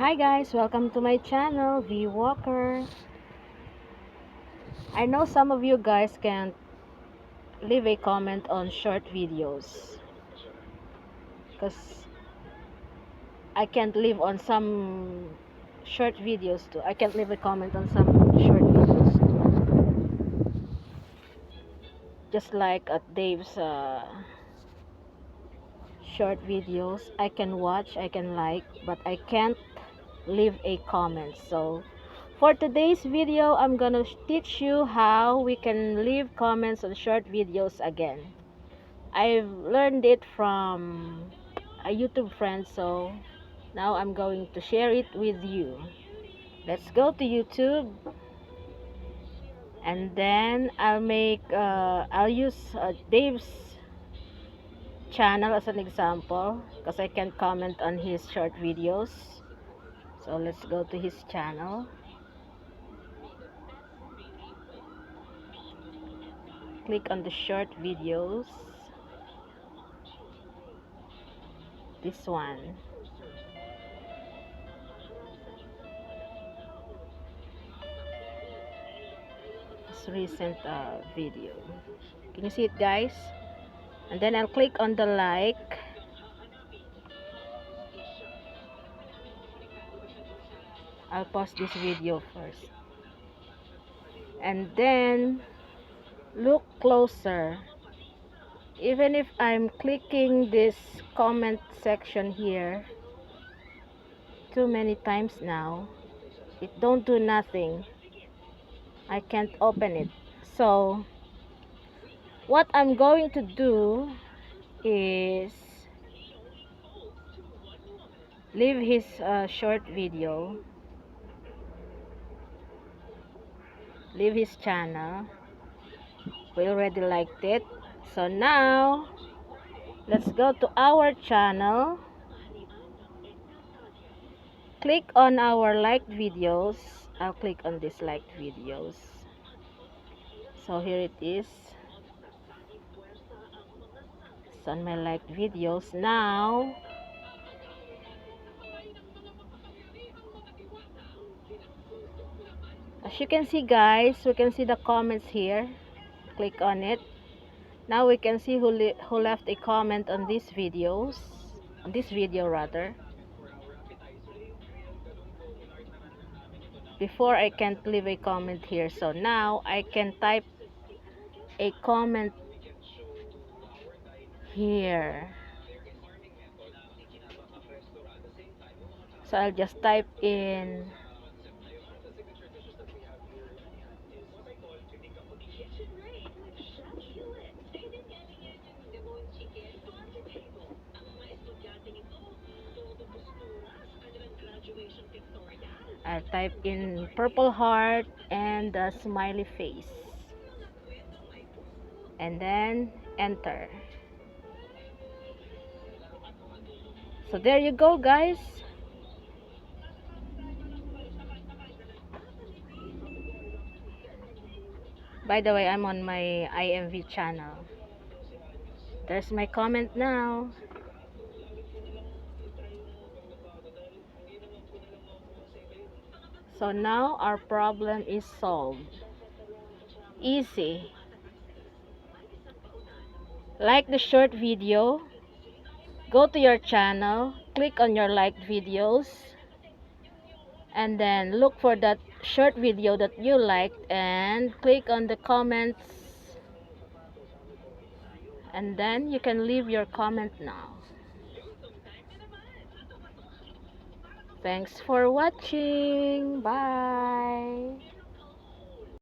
Hi guys, welcome to my channel, V Walker. I know some of you guys can't leave a comment on short videos because I can't leave on some short videos too. I can't leave a comment on some short videos too. Just like at Dave's short videos, I can watch, I can like, but I can't leave a comment. So for today's video, I'm gonna teach you how we can leave comments on short videos again. I've learned it from a YouTube friend, so now I'm going to share it with you. Let's go to YouTube, and then I'll use Dave's channel as an example because I can comment on his short videos. So let's go to his channel. Click on the short videos. This one. This recent video. Can you see it, guys? And then I'll click on the like. I'll pause this video first. And then look closer. Even if I'm clicking this comment section here too many times now, it don't do nothing. I can't open it. So what I'm going to do is leave his short video, leave his channel. We already liked it. So now let's go to our channel, click on our liked videos. I'll click on this liked videos. So here it is. It's on my liked videos. Now as you can see, guys, we can see the comments here. Click on it. Now we can see who left a comment on these videos, on this video rather. Before I can't leave a comment here, so now I can type a comment here. So I'll just type in purple heart and the smiley face, and then enter. So there you go, guys. By the way, I'm on my IMV channel. There's my comment now. So now our problem is solved. Easy. Like the short video, go to your channel, click on your liked videos, and then look for that short video that you liked and click on the comments, and then you can leave your comment now. Thanks for watching. Bye.